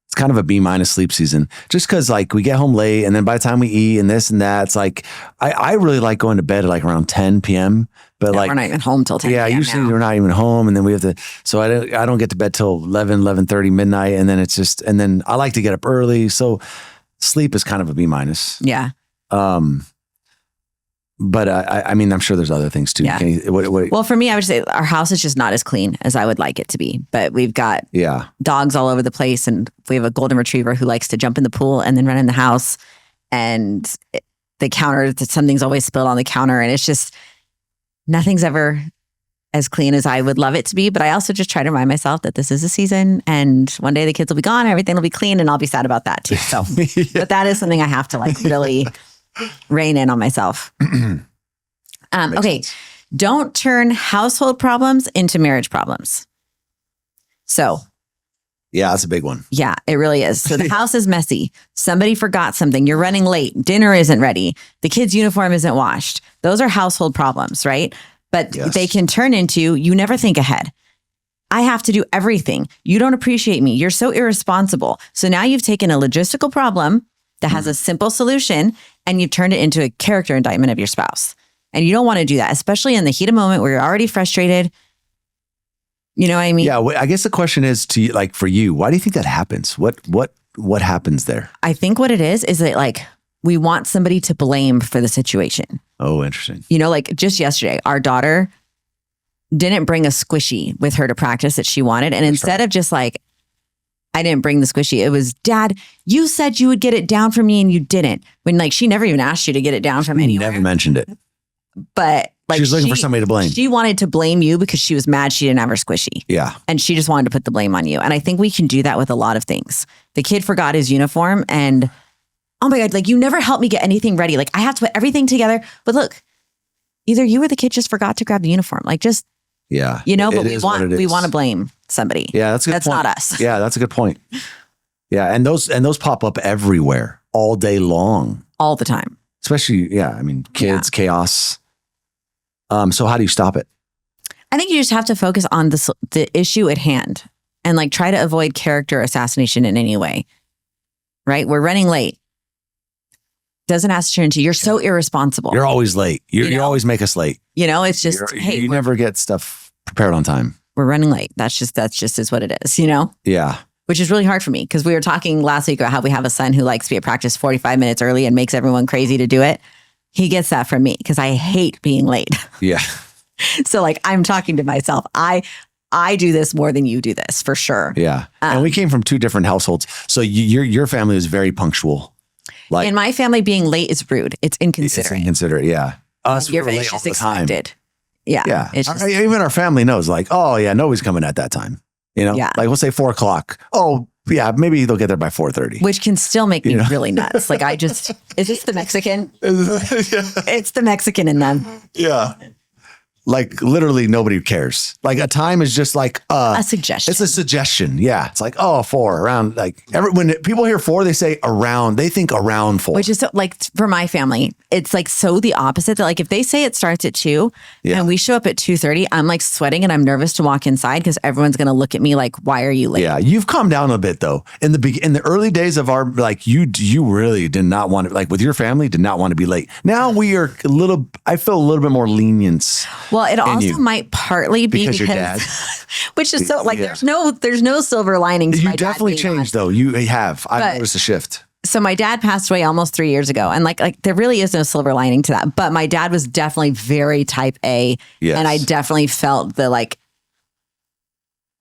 It's kind of a B- sleep season. Just because like we get home late and then by the time we eat and this and that, it's like, I really like going to bed at like around 10 p.m. But we're not even home till 10 Yeah, p.m. usually now. we're not even home and then we have to, so I don't get to bed till 11:30 midnight. And then and then I like to get up early. So sleep is kind of a B-. Yeah. But I'm sure there's other things too. Yeah. Well, for me, I would say our house is just not as clean as I would like it to be. But we've got dogs all over the place, and we have a golden retriever who likes to jump in the pool and then run in the house. And the counter, something's always spilled on the counter, and it's just nothing's ever as clean as I would love it to be. But I also just try to remind myself that this is a season, and one day the kids will be gone, everything will be clean, and I'll be sad about that too. So, but that is something I have to like really rein in on myself. Okay. sense. Don't turn household problems into marriage problems. So, Yeah, that's a big one. yeah, it really is. So the house is messy. Somebody forgot something. You're running late. Dinner isn't ready. The kid's uniform isn't washed. Those are household problems, right? But Yes. they can turn into, you never think ahead. I have to do everything. You don't appreciate me. You're so irresponsible. So now you've taken a logistical problem that has a simple solution and you've turned it into a character indictment of your spouse. And you don't want to do that, especially in the heat of moment where you're already frustrated. You know what I mean? Yeah, I guess the question is to you, like for you, why do you think that happens? What happens there? I think what it is that like we want somebody to blame for the situation. Oh, interesting. You know, like just yesterday, our daughter didn't bring a squishy with her to practice that she wanted. And instead of just like, I didn't bring the squishy, it was, Dad, you said you would get it down for me and you didn't. When like she never even asked you to get it down from anywhere. Never mentioned it. But like She was looking for somebody to blame. She wanted to blame you because she was mad she didn't have her squishy. Yeah. And she just wanted to put the blame on you. And I think we can do that with a lot of things. The kid forgot his uniform and, oh my God, like you never helped me get anything ready. Like I have to put everything together. But look, either you or the kid just forgot to grab the uniform. Like just, Yeah. you know, but It is what it we is. want to blame somebody. Yeah, that's a good That's point. not us. Yeah, that's a good point. Yeah, and those pop up everywhere all day long. All the time. Especially, yeah, I mean, kids, chaos. So how do you stop it? I think you just have to focus on the issue at hand and like try to avoid character assassination in any way. Right? We're running late. Doesn't have to turn into you're so irresponsible. You're always late. You know? always make us late. You know, it's just You never get stuff prepared on time. we're running late. That's just is what it is, you know? Yeah. Which is really hard for me because we were talking last week about how we have a son who likes to be at practice 45 minutes early and makes everyone crazy to do it. He gets that from me because I hate being late. Yeah. So like I'm talking to myself. I do this more than you do this for sure. Yeah. And we came from two different households. So your family was very punctual. Like In my family, being late is rude. It's inconsiderate. It's inconsiderate. Yeah. Us, we You're were late it's all just the time. expected. Yeah. Yeah. It's just, Even our family knows like, oh yeah, nobody's coming at that time. You know, Yeah. like we'll say 4:00. Oh yeah, maybe they'll get there by 4:30. which can still make me You know? really nuts. Like is this the Mexican? yeah. It's the Mexican in them. Yeah. Like literally nobody cares. Like a time is just like A suggestion. it's a suggestion. Yeah. It's like, oh, 4 around like when people hear 4, they say around, they think around 4. Which is so, like for my family, it's like so the opposite that like if they say it starts at 2 Yeah. and we show up at 2:30, I'm like sweating and I'm nervous to walk inside because everyone's gonna look at me like, why are you late? Yeah, you've calmed down a bit though. In the early days of our like you really did not want to like with your family did not want to be late. Now we are I feel a little bit more lenience. Well, it also you. might partly be Because your dad. which is so like Yeah. there's no silver lining to You my dad definitely being changed though. You have. I've But- noticed a shift. So my dad passed away almost 3 years ago, and like there really is no silver lining to that. But my dad was definitely very type A, Yes. and I definitely felt the like,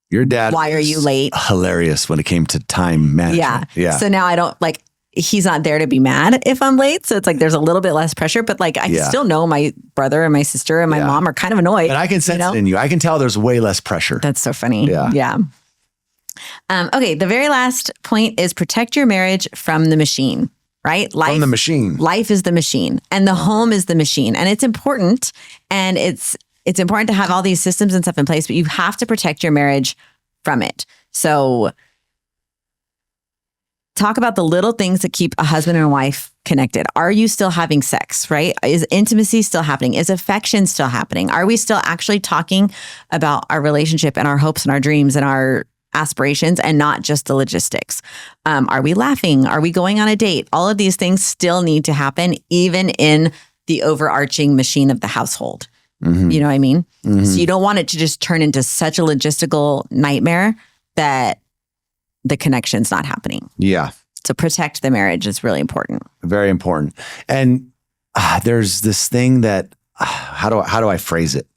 Your dad. why are was you late? Hilarious when it came to time management. Yeah. So now I don't like. He's not there to be mad if I'm late. So it's like there's a little bit less pressure, but like I Yeah. still know my brother and my sister and my Yeah. mom are kind of annoyed. And I can sense know? it in you. I can tell there's way less pressure. That's so funny. Yeah. Yeah. Okay. The very last point is protect your marriage from the machine, right? Life, From the machine. Life is the machine and the home is the machine. And it's important. And it's important to have all these systems and stuff in place, but you have to protect your marriage from it. So talk about the little things that keep a husband and wife connected. Are you still having sex, right? Is intimacy still happening? Is affection still happening? Are we still actually talking about our relationship and our hopes and our dreams and our aspirations and not just the logistics? Are we laughing? Are we going on a date? All of these things still need to happen even in the overarching machine of the household. Mhm. You know what I mean? Mhm. So you don't want it to just turn into such a logistical nightmare that the connection's not happening. Yeah. So protect the marriage is really important. Very important. And there's this thing that how do I phrase it?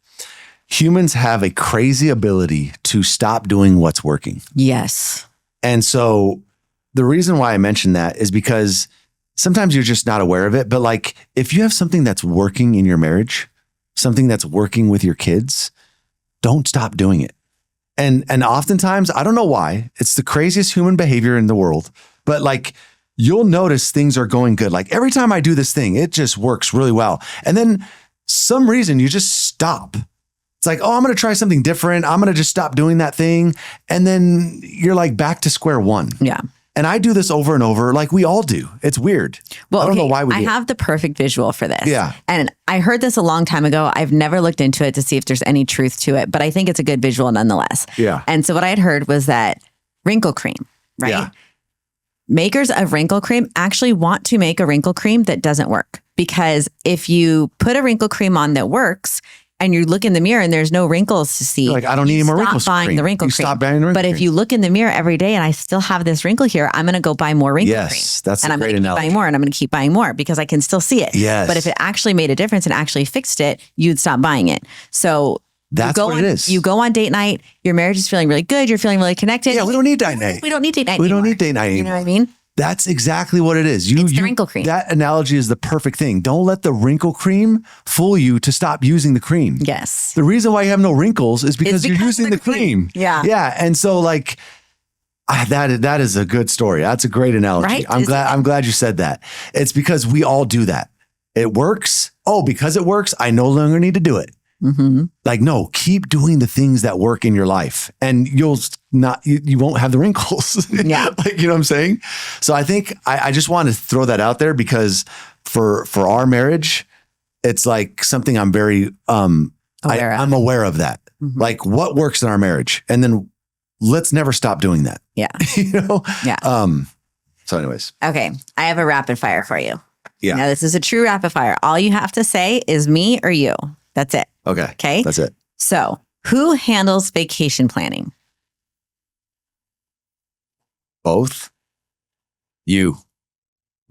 Humans have a crazy ability to stop doing what's working. Yes. And so the reason why I mentioned that is because sometimes you're just not aware of it. But like if you have something that's working in your marriage, something that's working with your kids, don't stop doing it. And oftentimes, I don't know why, it's the craziest human behavior in the world. But like you'll notice things are going good. Like every time I do this thing, it just works really well. And then some reason you just stop. It's like, oh, I'm going to try something different. I'm going to just stop doing that thing. And then you're like back to square one. Yeah. And I do this over and over like we all do. It's weird. Well, I don't know why we do I have the perfect visual for this. Yeah. And I heard this a long time ago. I've never looked into it to see if there's any truth to it, but I think it's a good visual nonetheless. Yeah. And so what I had heard was that wrinkle cream, right? Yeah. Makers of wrinkle cream actually want to make a wrinkle cream that doesn't work, because if you put a wrinkle cream on that works and you look in the mirror and there's no wrinkles to see, You're like, I don't need any more wrinkles. Stop buying the wrinkle cream. Stop buying the wrinkle But if you look in the mirror every day and I still have this wrinkle here, I'm going to go buy more wrinkle cream. Yes, that's and a I'm great going to keep analogy. buying more, and I'm going to keep buying more because I can still see it. Yes. But if it actually made a difference and actually fixed it, you'd stop buying it. So That's what it is. You go on date night, your marriage is feeling really good, you're feeling really connected. Yeah, we don't need date night. We don't need date night We don't anymore. need date night You anymore. know what I mean? That's exactly what it is. It's the wrinkle cream. That analogy is the perfect thing. Don't let the wrinkle cream fool you to stop using the cream. Yes. The reason why you have no wrinkles is because you're because of using the cream. Yeah. Yeah. And so like that is a good story. That's a great analogy. Right? I'm glad you said that. It's because we all do that. It works. Oh, because it works, I no longer need to do it. Mm-hmm. Like, no, keep doing the things that work in your life and you won't have the wrinkles. Yeah. Like, you know what I'm saying? So I think I just want to throw that out there because for our marriage, it's like something I'm very, I'm aware of that. Mm-hmm. Like what works in our marriage, and then let's never stop doing that. Yeah. You know? Yeah. So anyways. Okay. I have a rapid fire for you. Yeah. Now, this is a true rapid fire. All you have to say is me or you. That's it. Okay. Okay. That's it. So, who handles vacation planning? Both. You.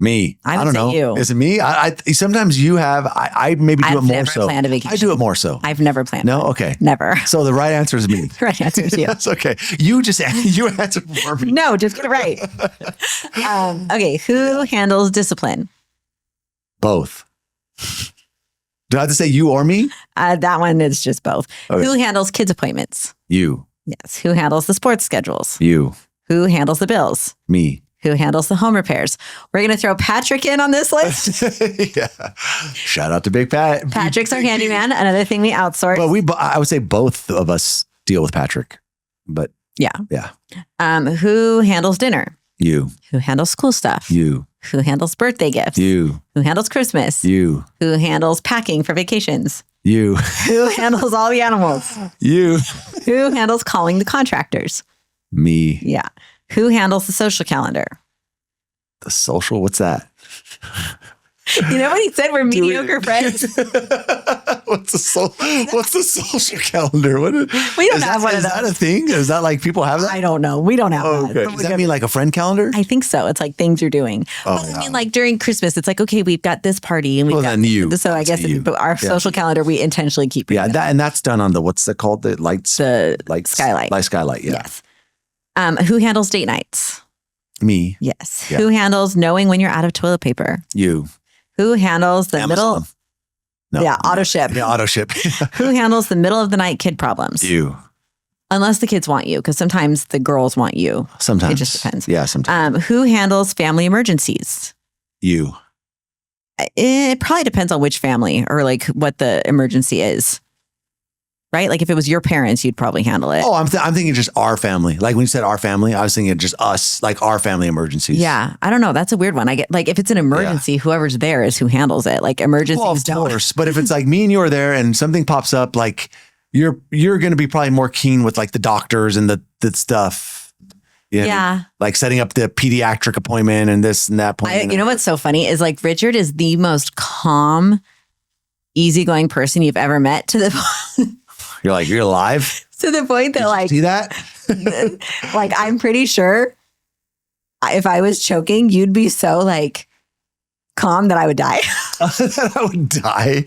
Me. I would don't say know. you. Is it me? I sometimes you have. I maybe do I've it more never so. planned a vacation. I do it more so. I've never planned. No. Okay. Never. So the right answer is me. Right answer is you. That's okay. You answered for me. No, just get it right. Okay. Who handles discipline? Both. Do I have to say you or me? That one is just both. Okay. Who handles kids' appointments? You. Yes. Who handles the sports schedules? You. Who handles the bills? Me. Who handles the home repairs? We're going to throw Patrick in on this list. Yeah. Shout out to Big Pat. Patrick's our handyman. Another thing we outsource. Well, I would say both of us deal with Patrick, but yeah. Who handles dinner? You. Who handles school stuff? You. Who handles birthday gifts? You. Who handles Christmas? You. Who handles packing for vacations? You. Who handles all the animals? You. Who handles calling the contractors? Me. Yeah. Who handles the social calendar? The social? What's that? You know what he said? We're mediocre friends. What's the social calendar? We don't have one of Is those. that a thing? Is that like people have that? I don't know. We don't have that. Okay. Does that mean like a friend calendar? I think so. It's like things you're doing. Oh, But I yeah. mean, like during Christmas, it's like, okay, we've got this party and we've Well, got then you. So I guess you. but our social calendar, we intentionally keep. Yeah, that's done on the what's that called? The lights, The skylight. Skylight. Yeah. Yes. Who handles date nights? Me. Yes. Yeah. Who handles knowing when you're out of toilet paper? You. Who handles the Amazon. middle? No. Yeah, auto ship. Yeah, auto ship. Who handles the middle of the night kid problems? You. Unless the kids want you, because sometimes the girls want you. Sometimes. It just depends. Yeah, sometimes. Who handles family emergencies? You. It probably depends on which family or like what the emergency is. Right? Like if it was your parents, you'd probably handle it. Oh, I'm thinking just our family. Like when you said our family, I was thinking just us, like our family emergencies. Yeah. I don't know. That's a weird one. I get like if it's an emergency, whoever's there is who handles it. Like emergencies Well, of don't. course. But if it's like me and you are there and something pops up, like you're going to be probably more keen with like the doctors and the stuff. You know, Yeah. like setting up the pediatric appointment and this and that appointment. You know what's so funny is like Richard is the most calm, easygoing person you've ever met to the You're like, you're alive? to the point that like See that? like I'm pretty sure if I was choking, you'd be so like calm that I would die. I would die.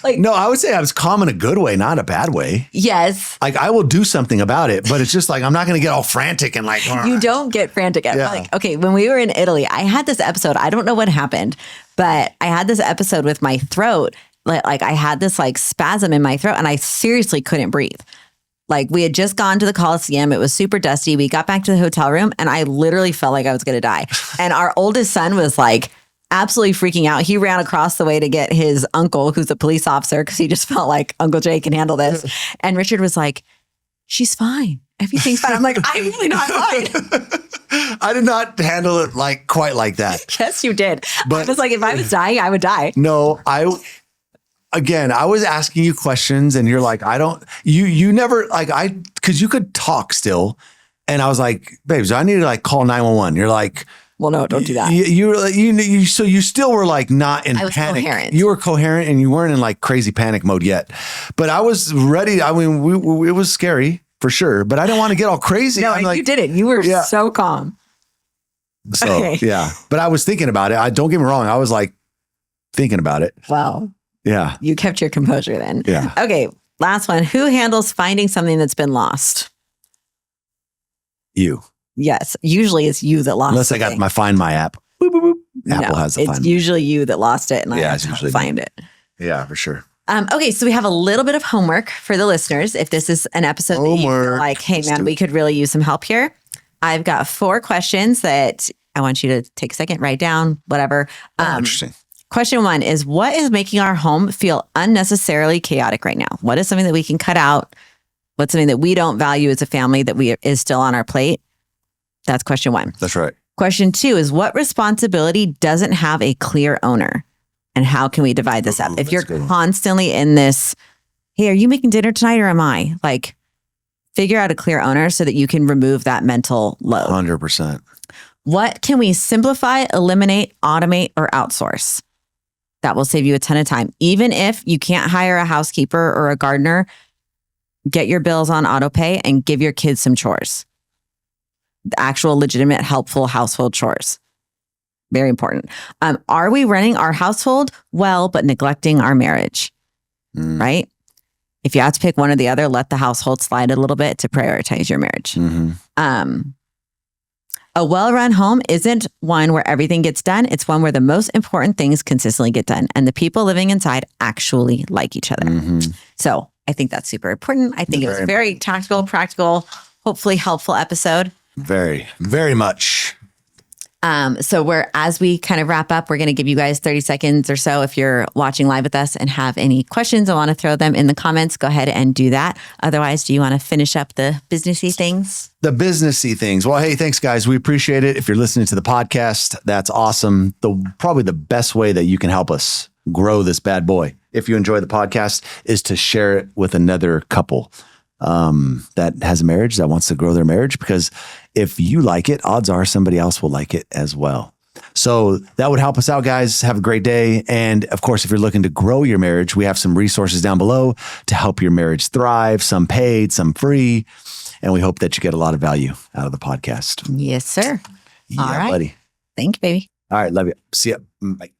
Like No, I would say I was calm in a good way, not a bad way. yes. Like I will do something about it, but it's just like I'm not going to get all frantic and like. You don't get frantic. Yeah. Like, okay, when we were in Italy, I had this episode. I don't know what happened, but I had this episode with my throat. Like I had this like spasm in my throat and I seriously couldn't breathe. Like we had just gone to the Coliseum. It was super dusty. We got back to the hotel room and I literally felt like I was going to die. And our oldest son was like absolutely freaking out. He ran across the way to get his uncle, who's a police officer, because he just felt like Uncle Jay can handle this. And Richard was like, she's fine. Everything's fine. I'm like, I'm really not fine. I did not handle it like quite like that. Yes, you did. But I was like, if I was dying, I would die. No, I was asking you questions and you're like, you never cause you could talk still. And I was like, babes, I need to like call 911. You're like, well, no, don't do that. So you still were like not in panic. Coherent. You were coherent and you weren't in like crazy panic mode yet. But I was ready. I mean, it was scary for sure, but I didn't want to get all crazy. No, you didn't. You were so calm. So, okay. Yeah. But I was thinking about it. Don't get me wrong. I was like thinking about it. Wow. Yeah. You kept your composure then. Yeah. Okay. Last one. Who handles finding something that's been lost? You. Yes. Usually it's you that lost it. Unless I got my Find My app. Boop, boop, boop. Apple has the Find It's usually you that lost it and I have to find it. Yeah, for sure. Okay, so we have a little bit of homework for the listeners. If this is an episode that you feel like, hey man, we could really use some help here. I've got 4 questions that I want you to take a second, write down, whatever. Interesting. Question 1 is, what is making our home feel unnecessarily chaotic right now? What is something that we can cut out? What's something that we don't value as a family that is still on our plate? That's question 1. That's right. Question 2 is, what responsibility doesn't have a clear owner? And how can we divide this up? If you're constantly in this, hey, are you making dinner tonight or am I? Like, figure out a clear owner so that you can remove that mental load. 100%. What can we simplify, eliminate, automate, or outsource? That will save you a ton of time. Even if you can't hire a housekeeper or a gardener, get your bills on auto pay and give your kids some chores. The actual legitimate, helpful household chores. Very important. Are we running our household well, but neglecting our marriage? Right? If you have to pick one or the other, let the household slide a little bit to prioritize your marriage. Mm-hmm. A well-run home isn't one where everything gets done. It's one where the most important things consistently get done. And the people living inside actually like each other. Mm-hmm. So I think that's super important. I think it was a very tactical, practical, hopefully helpful episode. Very, very much. So as we kind of wrap up, we're going to give you guys 30 seconds or so. If you're watching live with us and have any questions and want to throw them in the comments, go ahead and do that. Otherwise, do you want to finish up the businessy things? The businessy things. Well, hey, thanks guys. We appreciate it. If you're listening to the podcast, that's awesome. Probably the best way that you can help us grow this bad boy, if you enjoy the podcast, is to share it with another couple that has a marriage, that wants to grow their marriage, because if you like it, odds are somebody else will like it as well. So that would help us out, guys. Have a great day. And of course, if you're looking to grow your marriage, we have some resources down below to help your marriage thrive, some paid, some free. And we hope that you get a lot of value out of the podcast. Yes, sir. Yeah, all right, buddy. Thank you, baby. All right. Love you. See ya. Bye.